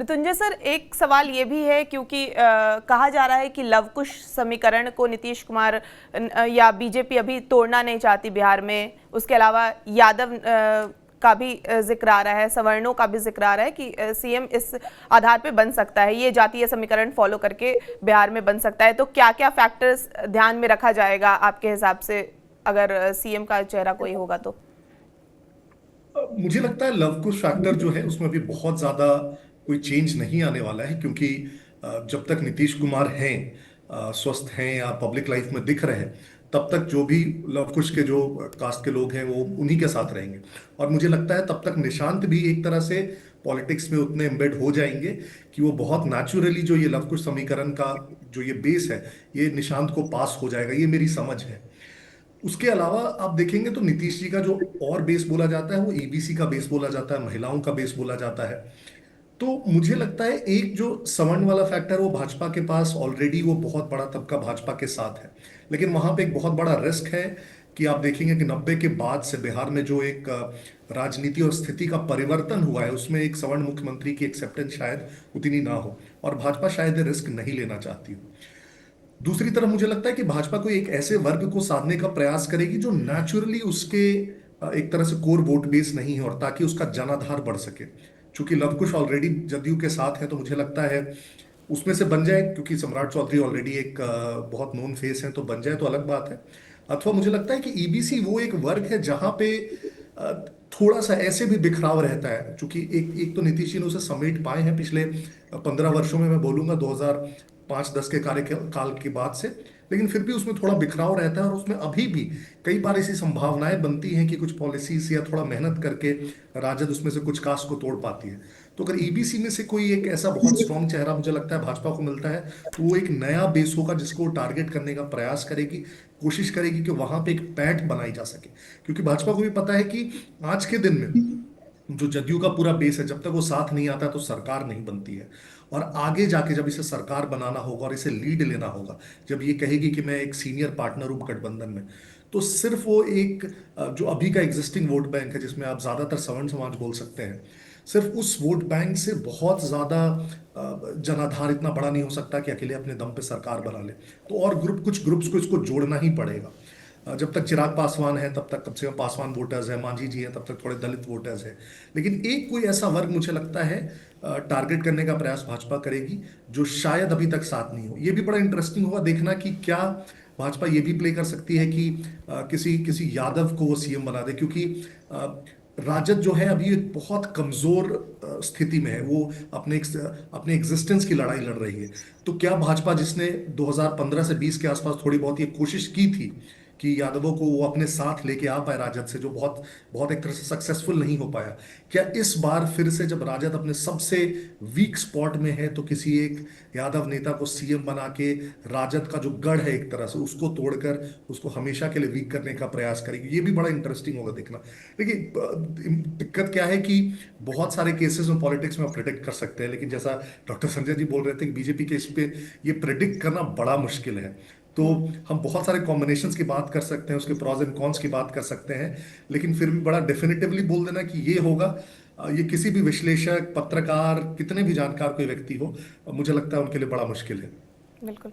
Mrityunjay sir, एक सवाल ये भी है क्योंकि कहा जा रहा है कि लवकुश समीकरण को नीतीश कुमार या बीजेपी अभी तोड़ना नहीं चाहती बिहार में। उसके अलावा यादव का भी जिक्र आ रहा है, सवर्णों का भी जिक्र आ रहा है कि सीएम इस आधार पे बन सकता है, ये जातीय समीकरण फॉलो करके बिहार में बन सकता है। तो क्या क्या फैक्टर्स ध्यान में रखा जाएगा आपके हिसाब से अगर सीएम का चेहरा कोई होगा तो? मुझे लगता है लव कुश फैक्टर जो है उसमें भी बहुत ज्यादा कोई चेंज नहीं आने वाला है, क्योंकि जब तक नीतीश कुमार हैं, स्वस्थ हैं या पब्लिक लाइफ में दिख रहे हैं, तब तक जो भी लव कुश के जो कास्ट के लोग हैं वो उन्हीं के साथ रहेंगे। और मुझे लगता है तब तक निशांत भी एक तरह से पॉलिटिक्स में उतने एम्बेड हो जाएंगे कि वो बहुत नेचुरली जो ये लव कुश समीकरण का जो ये बेस है, ये निशांत को पास हो जाएगा, ये मेरी समझ है। उसके अलावा आप देखेंगे तो नीतीश जी का जो और बेस बोला जाता है वो ईबीसी का बेस बोला जाता है, महिलाओं का बेस बोला जाता है। तो मुझे लगता है एक जो सवर्ण वाला फैक्टर वो भाजपा के पास ऑलरेडी वो बहुत बड़ा तबका भाजपा के साथ है, लेकिन वहां पे एक बहुत बड़ा रिस्क है कि आप देखेंगे कि 90 के बाद से बिहार में जो एक राजनीति और स्थिति का परिवर्तन हुआ है उसमें एक सवर्ण मुख्यमंत्री की एक्सेप्टेंस शायद उतनी ना हो, और भाजपा शायद रिस्क नहीं लेना चाहती हो। दूसरी तरफ मुझे लगता है कि भाजपा को एक ऐसे वर्ग को साधने का प्रयास करेगी जो नेचुरली उसके एक तरह से कोर वोट बेस नहीं है, और ताकि उसका जनाधार बढ़ सके। चूंकि लवकुश ऑलरेडी जदयू के साथ है तो मुझे लगता है उसमें से बन जाए, क्योंकि सम्राट चौधरी ऑलरेडी एक बहुत नोन फेस है, तो बन जाए तो अलग बात है। अथवा मुझे लगता है कि ईबीसी वो एक वर्ग है जहां पे अ, थोड़ा सा ऐसे भी बिखराव रहता है, क्योंकि एक एक तो नीतीश जी ने उसे समेट पाए हैं पिछले 15 वर्षों में, मैं बोलूंगा 2005-10 के कार्यकाल के बाद से। लेकिन फिर भी उसमें थोड़ा बिखराव रहता है, और उसमें अभी भी कई बार ऐसी संभावनाएं बनती हैं कि कुछ पॉलिसीज या थोड़ा मेहनत करके राजद उसमें से कुछ कास्ट को तोड़ पाती है। तो अगर ईबीसी में से कोई एक ऐसा बहुत स्ट्रांग चेहरा मुझे लगता है भाजपा को मिलता है, तो वो एक नया बेस होगा जिसको टारगेट करने का प्रयास करेगी, कोशिश करेगी कि वहां पे एक पैठ बनाई जा सके। क्योंकि भाजपा को भी पता है कि आज के दिन में जो जदयू का पूरा बेस है, जब तक वो साथ नहीं आता तो सरकार नहीं बनती है। और आगे जाके जब इसे सरकार बनाना होगा और इसे लीड लेना होगा, जब ये कहेगी कि मैं एक सीनियर पार्टनर हूं गठबंधन में, तो सिर्फ वो एक जो अभी का एग्जिस्टिंग वोट बैंक है जिसमें आप ज्यादातर सवर्ण समाज बोल सकते हैं, सिर्फ उस वोट बैंक से बहुत ज्यादा जनाधार इतना बड़ा नहीं हो सकता कि अकेले अपने दम पे सरकार बना ले। तो और कुछ ग्रुप्स को इसको जोड़ना ही पड़ेगा। जब तक चिराग पासवान है तब तक कम से कम पासवान वोटर्स है, मांझी जी हैं तब तक थोड़े दलित वोटर्स है। लेकिन एक कोई ऐसा वर्ग मुझे लगता है टारगेट करने का प्रयास भाजपा करेगी जो शायद अभी तक साथ नहीं हो। ये भी बड़ा इंटरेस्टिंग होगा देखना कि क्या भाजपा ये भी प्ले कर सकती है कि किसी किसी यादव को वो सीएम बना दे, क्योंकि अ, राजद जो है अभी एक बहुत कमजोर स्थिति में है, वो अपने एग्जिस्टेंस की लड़ाई लड़ रही है। तो क्या भाजपा, जिसने 2015 से 20 के आसपास थोड़ी बहुत ये कोशिश की थी कि यादवों को वो अपने साथ लेके आ पाए राजद से, जो बहुत बहुत एक तरह से सक्सेसफुल नहीं हो पाया, क्या इस बार फिर से जब राजद अपने सबसे वीक स्पॉट में है तो किसी एक यादव नेता को सीएम बना के राजद का जो गढ़ है एक तरह से उसको तोड़कर उसको हमेशा के लिए वीक करने का प्रयास करेगी? ये भी बड़ा इंटरेस्टिंग होगा देखना। देखिए दिक्कत क्या है कि बहुत सारे केसेस में पॉलिटिक्स में प्रिडिक्ट कर सकते हैं, लेकिन जैसा डॉक्टर संजय जी बोल रहे थे कि बीजेपी के इस पे ये प्रिडिक्ट करना बड़ा मुश्किल है। तो हम बहुत सारे कॉम्बिनेशंस की बात कर सकते हैं, उसके प्रॉज एंड कॉन्स की बात कर सकते हैं, लेकिन फिर भी बड़ा डेफिनेटिवली बोल देना कि ये होगा, ये किसी भी विश्लेषक, पत्रकार, कितने भी जानकार कोई व्यक्ति हो, मुझे लगता है उनके लिए बड़ा मुश्किल है। बिल्कुल।